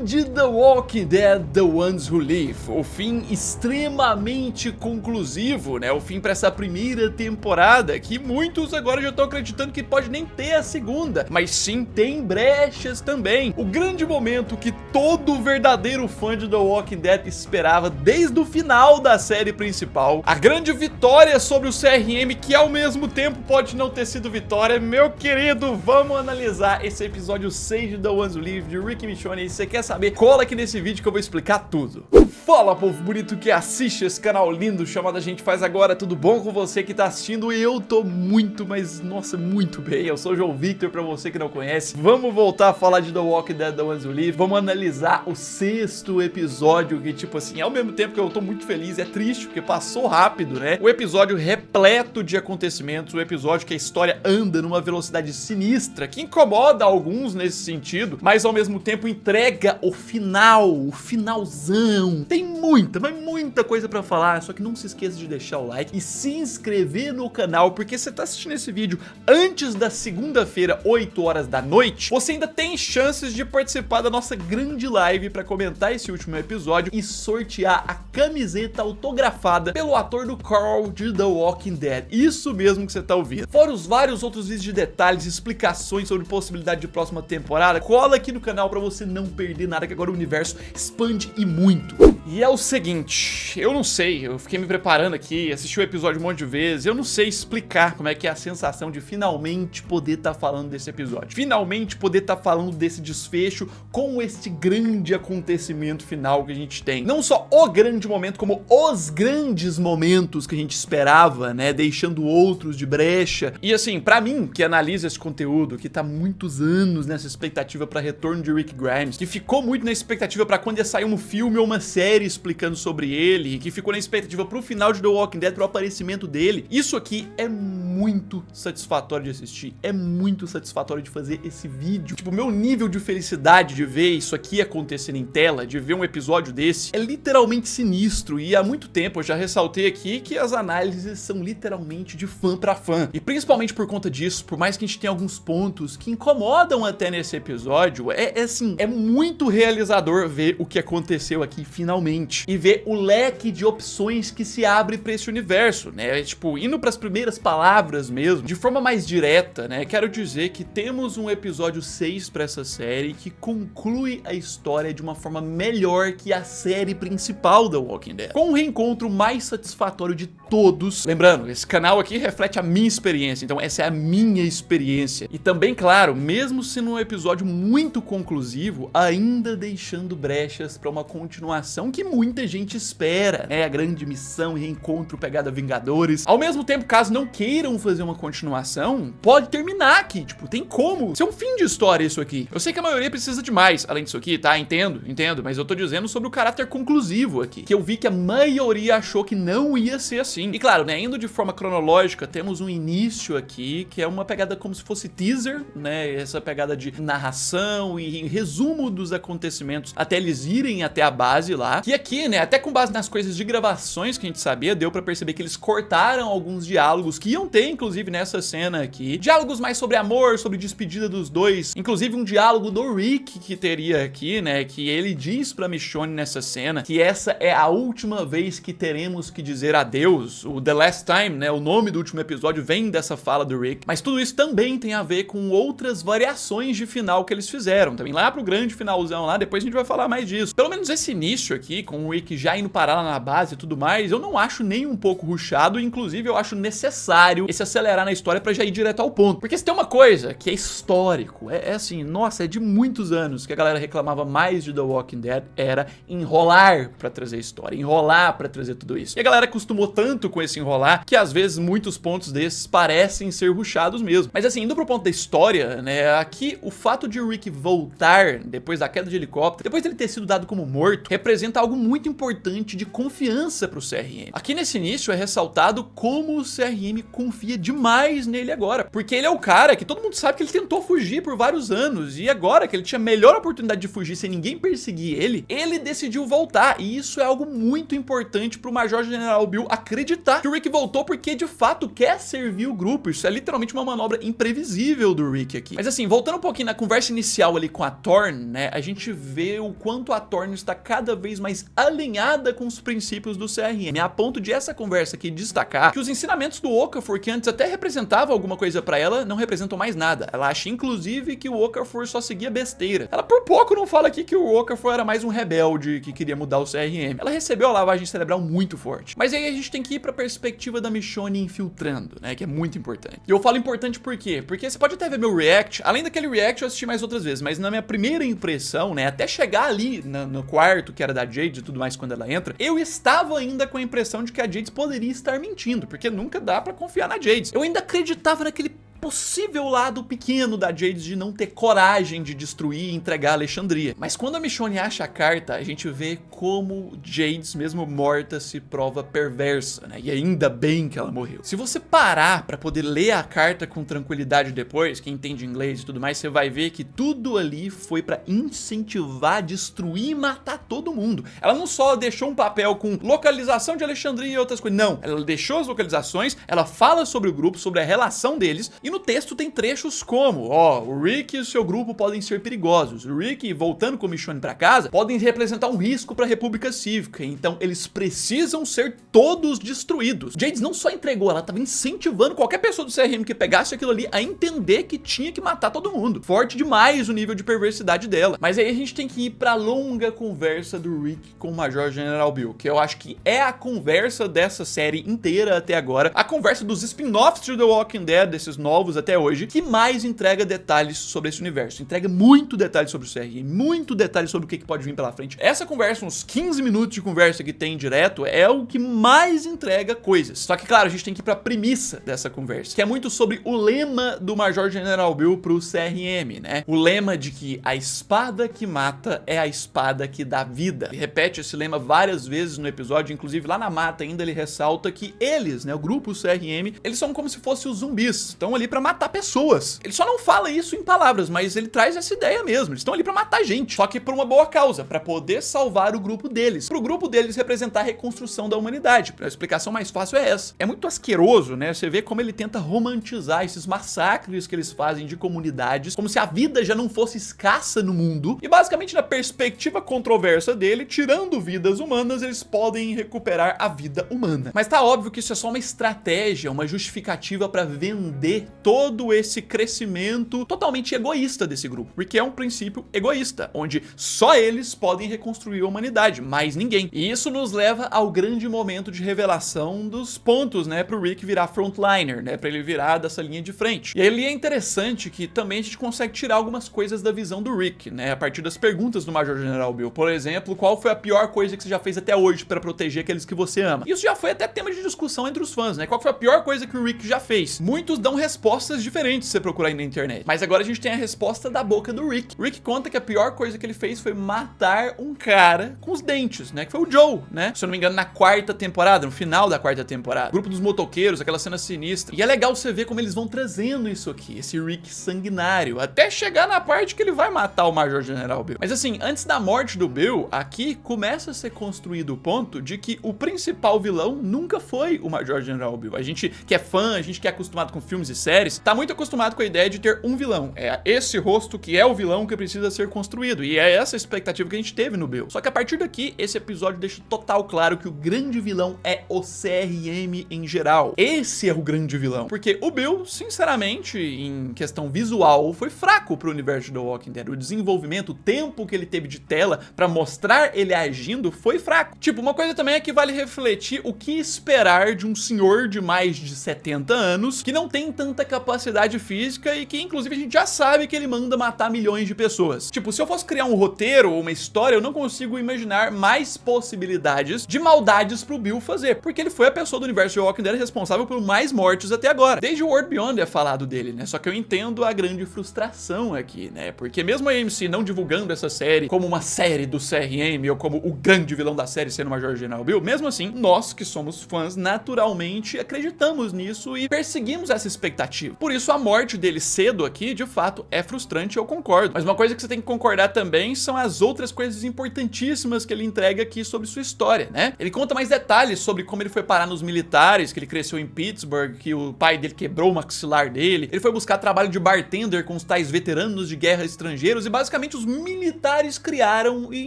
Fim de The Walking Dead, The Ones Who Live. O fim extremamente conclusivo, né? O fim para essa primeira temporada, que muitos agora já estão acreditando que pode nem ter a segunda, mas sim tem brechas também. O grande momento que todo verdadeiro fã de The Walking Dead esperava desde o final da série principal. A grande vitória sobre o CRM, que ao mesmo tempo pode não ter sido vitória. Meu querido, vamos analisar esse episódio 6 de The Ones Who Live, de Rick e Michonne. E se você quer saber, cola aqui nesse vídeo que eu vou explicar tudo. Fala, povo bonito que assiste esse canal lindo chamado A Gente Faz Agora, tudo bom com você que tá assistindo? Eu tô muito, mas nossa, muito bem. Eu sou o João Victor, pra você que não conhece. Vamos voltar a falar de The Walking Dead, The Ones Who Live. Vamos analisar o 6º episódio, que tipo assim, ao mesmo tempo que eu tô muito feliz, é triste, porque passou rápido, né? O episódio repleto de acontecimentos, o episódio que a história anda numa velocidade sinistra, que incomoda alguns nesse sentido, mas ao mesmo tempo entrega o final, o finalzão. Tem muita, mas muita coisa pra falar, só que não se esqueça de deixar o like e se inscrever no canal, porque você tá assistindo esse vídeo antes da segunda-feira, 8 horas da noite, você ainda tem chances de participar da nossa grande live pra comentar esse último episódio e sortear a camiseta autografada pelo ator do Carl de The Walking Dead. Isso mesmo que você tá ouvindo. Fora os vários outros vídeos de detalhes, explicações sobre possibilidade de próxima temporada, cola aqui no canal pra você não perder nada, que agora o universo expande e muito. E é o seguinte, eu não sei, eu fiquei me preparando aqui, assisti o episódio um monte de vezes, eu não sei explicar como é que é a sensação de finalmente poder estar falando desse episódio. Finalmente poder estar falando desse desfecho com este grande acontecimento final que a gente tem. Não só o grande momento, como os grandes momentos que a gente esperava, né, deixando outros de brecha. E assim, pra mim, que analisa esse conteúdo, que tá muitos anos nessa expectativa pra retorno de Rick Grimes, que ficou muito na expectativa pra quando ia sair um filme ou uma série explicando sobre ele, que ficou na expectativa pro final de The Walking Dead, pro aparecimento dele. Isso aqui é muito satisfatório de assistir, é muito satisfatório de fazer esse vídeo. Tipo, meu nível de felicidade de ver isso aqui acontecendo em tela, de ver um episódio desse, é literalmente sinistro. E há muito tempo eu já ressaltei aqui que as análises são literalmente de fã pra fã. E principalmente por conta disso, por mais que a gente tenha alguns pontos que incomodam até nesse episódio, assim, é muito realizador ver o que aconteceu aqui finalmente e ver o leque de opções que se abre pra esse universo, né? Tipo, indo pras primeiras palavras mesmo, de forma mais direta, né? Quero dizer que temos um episódio 6 pra essa série que conclui a história de uma forma melhor que a série principal da Walking Dead, com um reencontro mais satisfatório de todos. Lembrando, esse canal aqui reflete a minha experiência, então essa é a minha experiência. E também, claro, mesmo sendo um episódio muito conclusivo, ainda deixando brechas pra uma continuação que muita gente espera, né? A grande missão e reencontro pegada Vingadores. Ao mesmo tempo, caso não queiram fazer uma continuação, pode terminar aqui, tipo, tem como ser um fim de história isso aqui. Eu sei que a maioria precisa de mais, além disso aqui, tá? Entendo, mas eu tô dizendo sobre o caráter conclusivo aqui, que eu vi que a maioria achou que não ia ser assim. E claro, né, indo de forma cronológica, temos um início aqui, que é uma pegada como se fosse teaser, né? Essa pegada de narração e resumo dos acontecimentos até eles irem até a base lá, que aqui, né, até com base nas coisas de gravações que a gente sabia, deu pra perceber que eles cortaram alguns diálogos que iam ter, inclusive, nessa cena aqui. Diálogos mais sobre amor, sobre despedida dos dois. Inclusive, um diálogo do Rick que teria aqui, né, que ele diz pra Michonne nessa cena que essa é a última vez que teremos que dizer adeus. O The Last Time, né, o nome do último episódio vem dessa fala do Rick. Mas tudo isso também tem a ver com outras variações de final que eles fizeram. Também lá pro grande finalzão lá, depois a gente vai falar mais disso. Pelo menos esse início aqui, com o Rick já indo parar lá na base e tudo mais, eu não acho nem um pouco rushado, inclusive eu acho necessário esse acelerar na história pra já ir direto ao ponto. Porque se tem uma coisa que é histórico, é assim, nossa, é de muitos anos que a galera reclamava mais de The Walking Dead, era enrolar pra trazer história, enrolar pra trazer tudo isso. E a galera acostumou tanto com esse enrolar, que às vezes muitos pontos desses parecem ser rushados mesmo. Mas assim, indo pro ponto da história, né, aqui o fato de o Rick voltar depois da queda de helicóptero, depois dele ter sido dado como morto, representa algo muito importante de confiança pro CRM. Aqui nesse início é ressaltado como o CRM confia confia demais nele agora, porque ele é o cara que todo mundo sabe que ele tentou fugir por vários anos, e agora que ele tinha a melhor oportunidade de fugir sem ninguém perseguir ele decidiu voltar, e isso é algo muito importante pro Major General Bill acreditar que o Rick voltou porque de fato quer servir o grupo. Isso é literalmente uma manobra imprevisível do Rick aqui. Mas assim, voltando um pouquinho na conversa inicial ali com a Thorne, né, a gente vê o quanto a Thorne está cada vez mais alinhada com os princípios do CRM, a ponto de essa conversa aqui destacar que os ensinamentos do Okafor, que antes até representavam alguma coisa pra ela, não representam mais nada. Ela acha inclusive que o Okafor só seguia besteira. Ela por pouco não fala aqui que o Okafor era mais um rebelde que queria mudar o CRM. Ela recebeu a lavagem cerebral muito forte. Mas aí a gente tem que ir pra perspectiva da Michonne infiltrando, né, que é muito importante. E eu falo importante por quê? Porque você pode até ver meu react, além daquele react eu assisti mais outras vezes, mas na minha primeira impressão, né, até chegar ali no quarto que era da Jade e tudo mais quando ela entra, eu estava ainda com a impressão de que a Jade poderia estar mentindo, porque nunca dá pra confiar na Jade. Eu ainda acreditava naquele possível lado pequeno da Jade de não ter coragem de destruir e entregar Alexandria. Mas quando a Michonne acha a carta, a gente vê como Jade, mesmo morta, se prova perversa, né? E ainda bem que ela morreu. Se você parar pra poder ler a carta com tranquilidade depois, quem entende inglês e tudo mais, você vai ver que tudo ali foi pra incentivar, destruir e matar todo mundo. Ela não só deixou um papel com localização de Alexandria e outras coisas, não. Ela deixou as localizações, ela fala sobre o grupo, sobre a relação deles, e no texto tem trechos como, o Rick e o seu grupo podem ser perigosos. O Rick, voltando com o Michonne pra casa, podem representar um risco pra República Cívica, então eles precisam ser todos destruídos. Jade não só entregou, ela tava incentivando qualquer pessoa do CRM que pegasse aquilo ali a entender que tinha que matar todo mundo. Forte demais o nível de perversidade dela. Mas aí a gente tem que ir pra longa conversa do Rick com o Major General Bill, que eu acho que é a conversa dessa série inteira até agora, a conversa dos spin-offs de The Walking Dead, desses novos até hoje, que mais entrega detalhes sobre esse universo. Entrega muito detalhe sobre o CRM, muito detalhe sobre o que pode vir pela frente. Essa conversa, uns 15 minutos de conversa que tem direto, é o que mais entrega coisas. Só que, claro, a gente tem que ir pra premissa dessa conversa, que é muito sobre o lema do Major General Bill pro CRM, né? O lema de que a espada que mata é a espada que dá vida. Ele repete esse lema várias vezes no episódio, inclusive lá na mata ainda ele ressalta que eles, né, o grupo CRM, eles são como se fossem os zumbis, estão ali pra matar pessoas. Ele só não fala isso em palavras, mas ele traz essa ideia mesmo. Eles estão ali pra matar gente, só que por uma boa causa, pra poder salvar o grupo deles, pro grupo deles representar a reconstrução da humanidade. A explicação mais fácil é essa. É muito asqueroso, né? Você vê como ele tenta romantizar esses massacres que eles fazem de comunidades, como se a vida já não fosse escassa no mundo, e basicamente na perspectiva controversa dele, tirando vidas humanas, eles podem recuperar a vida humana. Mas tá óbvio que isso é só uma estratégia, uma justificativa pra vender todo esse crescimento totalmente egoísta desse grupo, porque é um princípio egoísta, onde só eles podem reconstruir a humanidade, mais ninguém. E isso nos leva ao grande momento de revelação dos pontos, né, pro Rick virar frontliner, né, pra ele virar dessa linha de frente. E aí é interessante que também a gente consegue tirar algumas coisas da visão do Rick, né, a partir das perguntas do Major General Bill. Por exemplo, qual foi a pior coisa que você já fez até hoje pra proteger aqueles que você ama? Isso já foi até tema de discussão entre os fãs, né, qual foi a pior coisa que o Rick já fez? Muitos dão respostas diferentes se você procurar aí na internet. Mas agora a gente tem a resposta da boca do Rick. O Rick conta que a pior coisa que ele fez foi matar um cara com os dentes, né? Que foi o Joe, né? Se eu não me engano, na quarta temporada, no final da quarta temporada. O grupo dos motoqueiros, aquela cena sinistra. E é legal você ver como eles vão trazendo isso aqui, esse Rick sanguinário, até chegar na parte que ele vai matar o Major General Bill. Mas assim, antes da morte do Bill, aqui começa a ser construído o ponto de que o principal vilão nunca foi o Major General Bill. A gente que é fã, a gente que é acostumado com filmes e séries, tá muito acostumado com a ideia de ter um vilão. É esse rosto que é o vilão que precisa ser construído. E é essa a expectativa que a gente teve no Bill. Só que a partir daqui, esse episódio deixa total claro que o grande vilão é o CRM em geral. Esse é o grande vilão. Porque o Bill, sinceramente, em questão visual, foi fraco pro universo de The Walking Dead. O desenvolvimento, o tempo que ele teve de tela pra mostrar ele agindo foi fraco. Tipo, uma coisa também é que vale refletir o que esperar de um senhor de mais de 70 anos que não tem tanta capacidade física e que inclusive a gente já sabe que ele manda matar milhões de pessoas. Tipo, se eu fosse criar um roteiro ou uma história, eu não consigo imaginar mais possibilidades de maldades pro Bill fazer, porque ele foi a pessoa do universo de Walking Dead responsável por mais mortes até agora. Desde o World Beyond é falado dele, né? Só que eu entendo a grande frustração aqui, né? Porque mesmo a AMC não divulgando essa série como uma série do CRM ou como o grande vilão da série sendo o Major General Bill, mesmo assim, nós que somos fãs naturalmente acreditamos nisso e perseguimos essa expectativa. Por isso a morte dele cedo aqui, de fato, é frustrante, eu concordo. Mas uma coisa que você tem que concordar também são as outras coisas importantíssimas que ele entrega aqui sobre sua história, né? Ele conta mais detalhes sobre como ele foi parar nos militares, que ele cresceu em Pittsburgh, que o pai dele quebrou o maxilar dele, ele foi buscar trabalho de bartender com os tais veteranos de guerra estrangeiros e basicamente os militares criaram e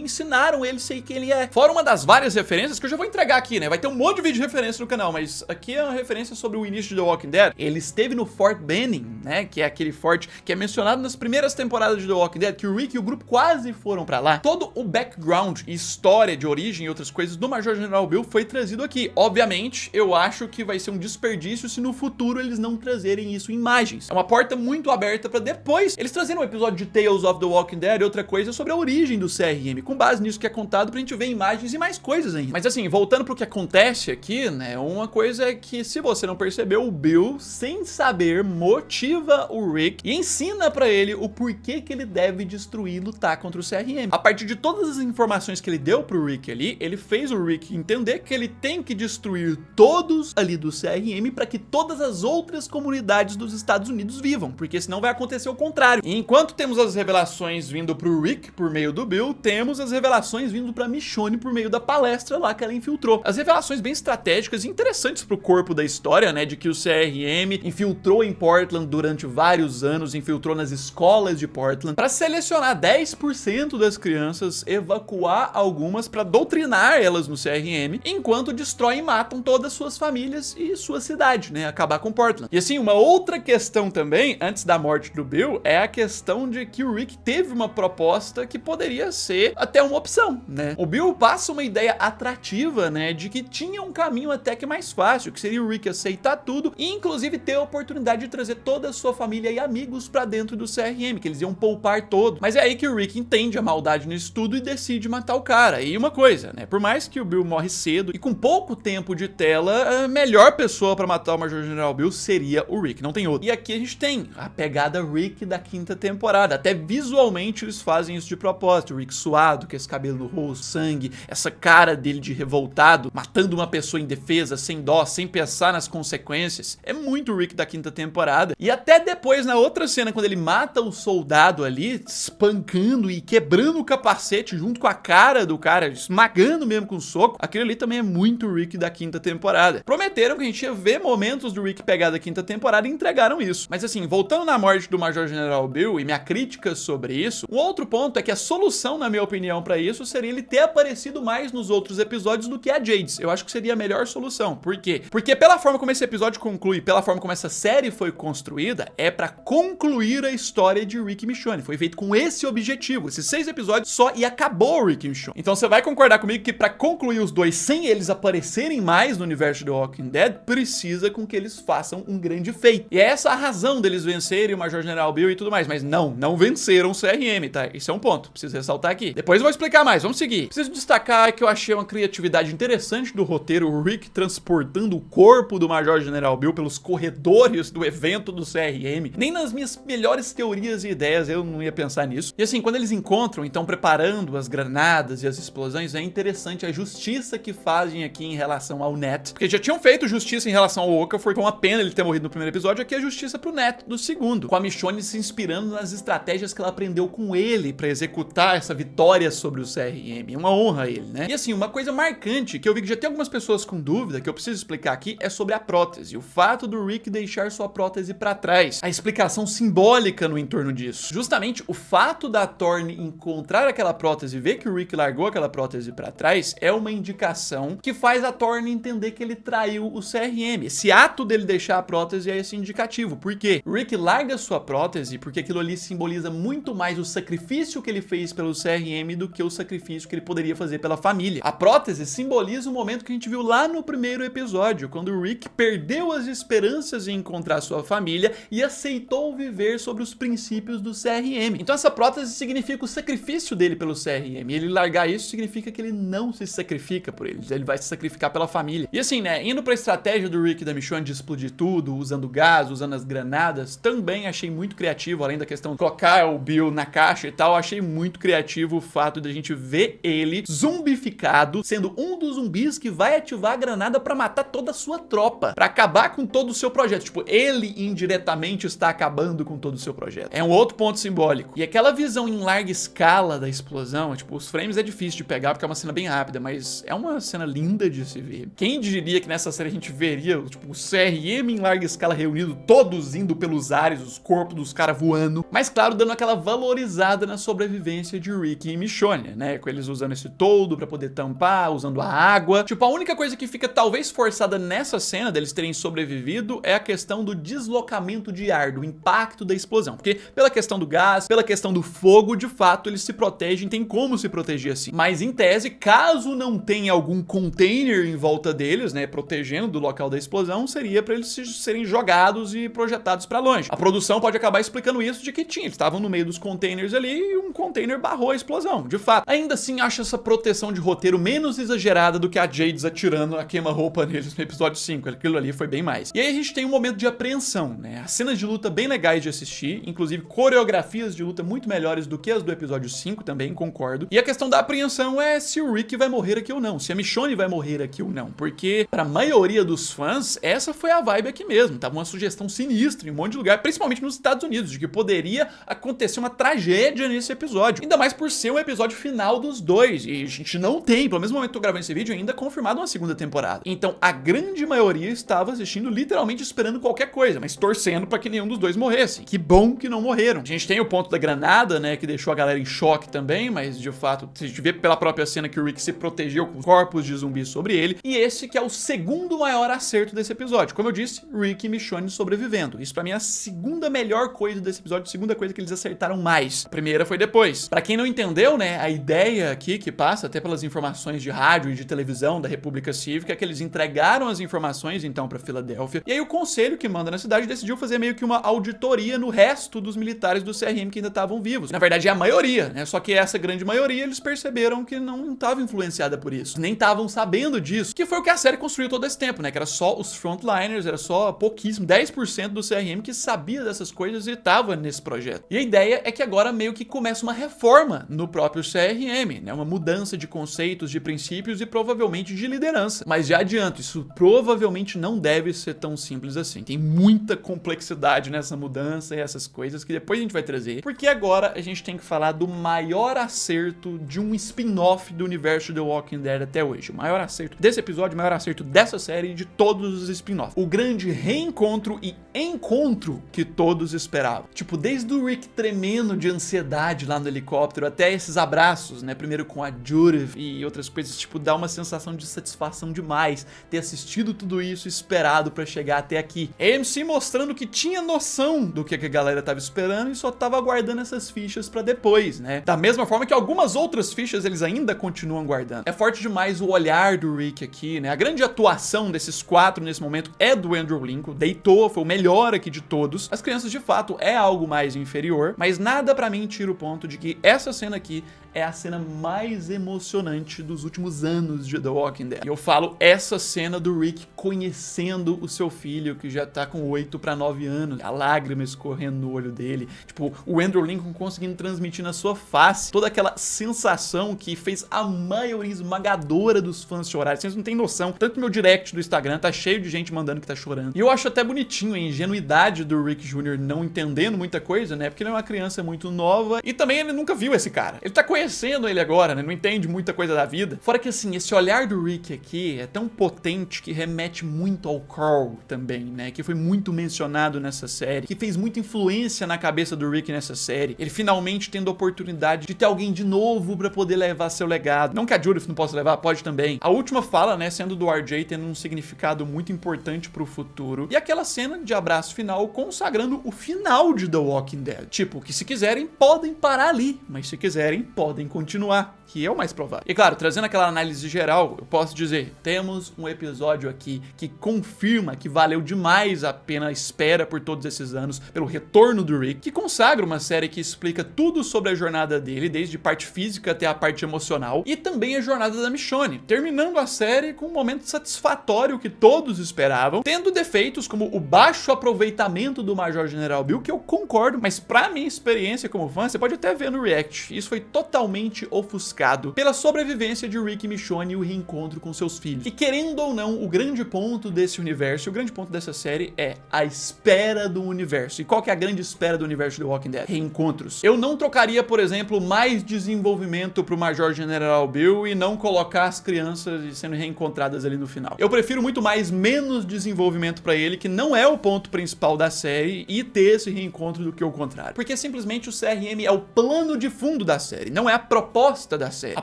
ensinaram ele a ser quem ele é. Fora uma das várias referências que eu já vou entregar aqui, né? Vai ter um monte de vídeo de referência no canal, mas aqui é uma referência sobre o início de The Walking Dead. Ele esteve no Fort Benning, né? Que é aquele forte que é mencionado nas primeiras temporadas de The Walking Dead, que o Rick e o grupo quase foram pra lá. Todo o background e história de origem e outras coisas do Major General Bill foi trazido aqui. Obviamente, eu acho que vai ser um desperdício se no futuro eles não trazerem isso em imagens. É uma porta muito aberta pra depois eles trazerem um episódio de Tales of the Walking Dead e outra coisa sobre a origem do CRM, com base nisso que é contado pra gente ver imagens e mais coisas ainda. Mas assim, voltando pro que acontece aqui, né, uma coisa é que, se você não percebeu, o Bill, sem saber, motiva o Rick e ensina pra ele o porquê que ele deve destruir e lutar contra o CRM. A partir de todas as informações que ele deu pro Rick ali, ele fez o Rick entender que ele tem que destruir todos ali do CRM para que todas as outras comunidades dos Estados Unidos vivam, porque senão vai acontecer o contrário. E enquanto temos as revelações vindo pro Rick por meio do Bill, temos as revelações vindo pra Michonne por meio da palestra lá que ela infiltrou. As revelações bem estratégicas e interessantes pro corpo da história, né, de que o CRM infiltrou em Portland durante vários anos, infiltrou nas escolas de Portland para selecionar 10% das crianças, evacuar algumas para doutrinar elas no CRM, enquanto destroem e matam todas suas famílias e sua cidade, né, acabar com Portland. E assim, uma outra questão também, antes da morte do Bill, é a questão de que o Rick teve uma proposta que poderia ser até uma opção, né? O Bill passa uma ideia atrativa, né, de que tinha um caminho até que mais fácil, que seria o Rick aceitar tudo e inclusive ter a oportunidade de trazer toda a sua família e amigos pra dentro do CRM, que eles iam poupar todo. Mas é aí que o Rick entende a maldade nisso tudo e decide matar o cara. E uma coisa, né, por mais que o Bill morre cedo e com pouco tempo de tela, a melhor pessoa pra matar o Major General Bill seria o Rick, não tem outro. E aqui a gente tem a pegada Rick da quinta temporada, até visualmente eles fazem isso de propósito, o Rick suado, com esse cabelo no rosto, sangue, essa cara dele de revoltado, matando uma pessoa indefesa, sem dó, sem pensar nas consequências. É muito o Rick da quinta temporada. E até depois, na outra cena, quando ele mata o soldado ali, espancando e quebrando o capacete junto com a cara do cara, esmagando mesmo com o soco, aquilo ali também é muito o Rick da quinta temporada. Prometeram que a gente ia ver momentos do Rick pegar da quinta temporada e entregaram isso. Mas assim, voltando na morte do Major General Bill e minha crítica sobre isso, um outro ponto é que a solução, na minha opinião, pra isso seria ele ter aparecido mais nos outros episódios do que a Jades. Eu acho que seria a melhor solução. Por quê? Porque pela forma como esse episódio conclui, pela forma como essa série foi construída, é pra concluir a história de Rick e Michonne. Foi feito com esse objetivo. Esses 6 episódios só e acabou o Rick e Michonne. Então você vai concordar comigo que pra concluir os dois sem eles aparecerem mais no universo de The Walking Dead, precisa com que eles façam um grande feito. E é essa a razão deles vencerem o Major General Bill e tudo mais. Mas não venceram o CRM, tá? Esse é um ponto. Preciso ressaltar aqui. Depois eu vou explicar mais. Vamos seguir. Preciso destacar que eu achei uma criatividade interessante do roteiro, o Rick transportando o corpo do Major General Bill pelos corredores do evento do CRM. Nem nas minhas melhores teorias e ideias eu não ia pensar nisso. E assim, quando eles encontram, então preparando as granadas e as explosões, é interessante a justiça que fazem aqui em relação ao Ned. Porque já tinham feito justiça em relação ao Okafor, com a pena ele ter morrido no primeiro episódio, aqui é a justiça pro Ned do segundo. Com a Michonne se inspirando nas estratégias que ela aprendeu com ele pra executar essa vitória sobre o CRM. É uma honra a ele, né? E assim, uma coisa marcante que eu vi que já tem algumas pessoas com dúvida, que eu preciso explicar aqui, é sobre a prótese. O fato do Rick deixar sua prótese pra trás. A explicação simbólica no entorno disso. Justamente o fato da Thorne encontrar aquela prótese e ver que o Rick largou aquela prótese pra trás é uma indicação que faz a Thorne entender que ele traiu o CRM. Esse ato dele deixar a prótese é esse indicativo. Por quê? O Rick larga sua prótese porque aquilo ali simboliza muito mais o sacrifício que ele fez pelo CRM do que o sacrifício que ele poderia fazer pela família. A prótese simboliza o momento que a gente viu lá no primeiro episódio, quando o Rick perdeu as esperanças em encontrar deixar sua família e aceitou viver sobre os princípios do CRM. Então essa prótese significa o sacrifício dele pelo CRM. E ele largar isso significa que ele não se sacrifica por eles, ele vai se sacrificar pela família. E assim, né, indo pra estratégia do Rick e da Michonne de explodir tudo, usando gás, usando as granadas, também achei muito criativo, além da questão de colocar o Bill na caixa e tal, achei muito criativo o fato de a gente ver ele zumbificado, sendo um dos zumbis que vai ativar a granada pra matar toda a sua tropa, pra acabar com todo o seu projeto. Tipo, ele indiretamente está acabando com todo o seu projeto. É um outro ponto simbólico. E aquela visão em larga escala da explosão, tipo, os frames é difícil de pegar porque é uma cena bem rápida, mas é uma cena linda de se ver. Quem diria que nessa série a gente veria, tipo, o CRM em larga escala reunido, todos indo pelos ares, os corpos dos caras voando, mas claro, dando aquela valorizada na sobrevivência de Rick e Michonne, né? Com eles usando esse toldo pra poder tampar, usando a água. Tipo, a única coisa que fica talvez forçada nessa cena deles terem sobrevivido é a questão do deslocamento de ar, do impacto da explosão. Porque pela questão do gás, pela questão do fogo, de fato, eles se protegem, tem como se proteger assim. Mas em tese, caso não tenha algum container em volta deles, né, protegendo do local da explosão, seria pra eles serem jogados e projetados pra longe. A produção pode acabar explicando isso de que tinha, eles estavam no meio dos containers ali e um container barrou a explosão, de fato. Ainda assim, acho essa proteção de roteiro menos exagerada do que a Jades atirando a queima-roupa neles no episódio 5, aquilo ali foi bem mais. E aí a gente tem um momento de apreensão, né, as cenas de luta bem legais de assistir, inclusive coreografias de luta muito melhores do que as do episódio 5 também, concordo. E a questão da apreensão é se o Rick vai morrer aqui ou não, se a Michonne vai morrer aqui ou não, porque pra maioria dos fãs, essa foi a vibe aqui mesmo, tava uma sugestão sinistra em um monte de lugar, principalmente nos Estados Unidos, de que poderia acontecer uma tragédia nesse episódio, ainda mais por ser um episódio final dos dois, e a gente não tem, pelo mesmo momento que eu tô gravando esse vídeo, ainda confirmado uma segunda temporada. Então a grande maioria estava assistindo literalmente esperando qualquer coisa, mas torcendo pra que nenhum dos dois morresse. Que bom que não morreram. A gente tem o ponto da granada, né, que deixou a galera em choque também, mas de fato, a gente vê pela própria cena que o Rick se protegeu com corpos de zumbis sobre ele, e esse que é o segundo maior acerto desse episódio. Como eu disse, Rick e Michonne sobrevivendo. Isso pra mim é a segunda melhor coisa desse episódio, a segunda coisa que eles acertaram mais. A primeira foi depois. Pra quem não entendeu, né, a ideia aqui que passa até pelas informações de rádio e de televisão da República Cívica é que eles entregaram as informações então pra Filadélfia, e aí o conselho que manda na cidade decidiu fazer meio que uma auditoria no resto dos militares do CRM que ainda estavam vivos. Na verdade é a maioria, né, só que essa grande maioria eles perceberam que não estava influenciada por isso, nem estavam sabendo disso, que foi o que a série construiu todo esse tempo, né, que era só os frontliners, era só pouquíssimo, 10% do CRM que sabia dessas coisas e estava nesse projeto. E a ideia é que agora meio que começa uma reforma no próprio CRM, né, uma mudança de conceitos, de princípios e provavelmente de liderança. Mas já adianto, isso provavelmente não deve ser tão simples assim. Tem muita complexidade nessa mudança e essas coisas que depois a gente vai trazer, porque agora a gente tem que falar do maior acerto de um spin-off do universo The Walking Dead até hoje. O maior acerto desse episódio, o maior acerto dessa série e de todos os spin-offs. O grande reencontro e encontro que todos esperavam. Tipo, desde o Rick tremendo de ansiedade lá no helicóptero até esses abraços, né? Primeiro com a Judith e outras coisas, tipo, dá uma sensação de satisfação demais ter assistido tudo isso esperado pra chegar até aqui. A AMC mostrando que tinha noção do que a galera tava esperando e só tava guardando essas fichas pra depois, né? Da mesma forma que algumas outras fichas eles ainda continuam guardando. É forte demais o olhar do Rick aqui, né? A grande atuação desses quatro nesse momento é do Andrew Lincoln, deitou, foi o melhor aqui de todos. As crianças de fato é algo mais inferior, mas nada pra mim tira o ponto de que essa cena aqui é a cena mais emocionante dos últimos anos de The Walking Dead. E eu falo essa cena do Rick conhecendo o seu filho, que já tá com 8 para 9 anos, a lágrima escorrendo no olho dele, tipo, o Andrew Lincoln conseguindo transmitir na sua face toda aquela sensação que fez a maioria esmagadora dos fãs chorarem. Vocês não têm noção, tanto meu direct do Instagram tá cheio de gente mandando que tá chorando. E eu acho até bonitinho a ingenuidade do Rick Jr. não entendendo muita coisa, né, porque ele é uma criança muito nova e também ele nunca viu esse cara. Ele tá conhecendo ele agora, né? Não entende muita coisa da vida. Fora que, assim, esse olhar do Rick aqui é tão potente que remete muito ao Carl também, né? Que foi muito mencionado nessa série, que fez muita influência na cabeça do Rick nessa série. Ele finalmente tendo a oportunidade de ter alguém de novo pra poder levar seu legado. Não que a Judith não possa levar, pode também. A última fala, né? Sendo do RJ, tendo um significado muito importante pro futuro. E aquela cena de abraço final consagrando o final de The Walking Dead. Tipo, que se quiserem, podem parar ali. Mas se quiserem, podem podem continuar, que é o mais provável. E claro, trazendo aquela análise geral, eu posso dizer, temos um episódio aqui que confirma que valeu demais a pena a espera por todos esses anos, pelo retorno do Rick, que consagra uma série que explica tudo sobre a jornada dele, desde parte física até a parte emocional, e também a jornada da Michonne, terminando a série com um momento satisfatório que todos esperavam, tendo defeitos como o baixo aproveitamento do Major General Bill, que eu concordo, mas pra minha experiência como fã, você pode até ver no React, isso foi totalmente ofuscado pela sobrevivência de Rick e Michonne e o reencontro com seus filhos. E querendo ou não, o grande ponto desse universo, o grande ponto dessa série é a espera do universo. E qual que é a grande espera do universo de The Walking Dead? Reencontros. Eu não trocaria, por exemplo, mais desenvolvimento pro Major General Bill e não colocar as crianças sendo reencontradas ali no final. Eu prefiro muito mais menos desenvolvimento pra ele, que não é o ponto principal da série, e ter esse reencontro do que o contrário. Porque simplesmente o CRM é o plano de fundo da série, não é a proposta da série. A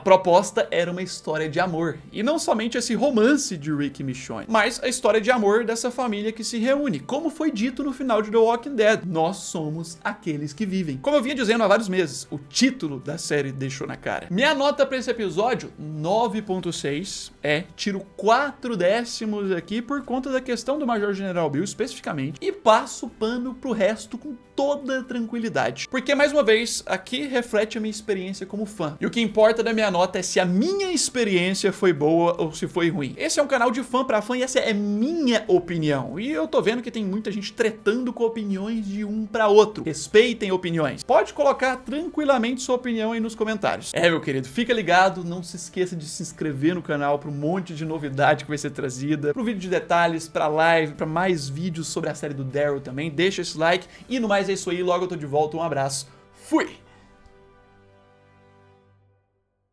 proposta era uma história de amor, e não somente esse romance de Rick e Michonne, mas a história de amor dessa família que se reúne. Como foi dito no final de The Walking Dead, nós somos aqueles que vivem. Como eu vinha dizendo há vários meses, o título da série deixou na cara. Minha nota pra esse episódio, 9.6, tiro 4 décimos aqui por conta da questão do Major General Bill especificamente, e passo pano pro resto com toda tranquilidade. Porque, mais uma vez, aqui reflete a minha experiência como fã. E o que importa da minha nota é se a minha experiência foi boa ou se foi ruim. Esse é um canal de fã pra fã e essa é minha opinião. E eu tô vendo que tem muita gente tretando com opiniões de um pra outro. Respeitem opiniões. Pode colocar tranquilamente sua opinião aí nos comentários. Meu querido, fica ligado, não se esqueça de se inscrever no canal para um monte de novidade que vai ser trazida, pro vídeo de detalhes, pra live, pra mais vídeos sobre a série do Daryl também. Deixa esse like e no mais é isso aí, logo eu tô de volta, um abraço, fui!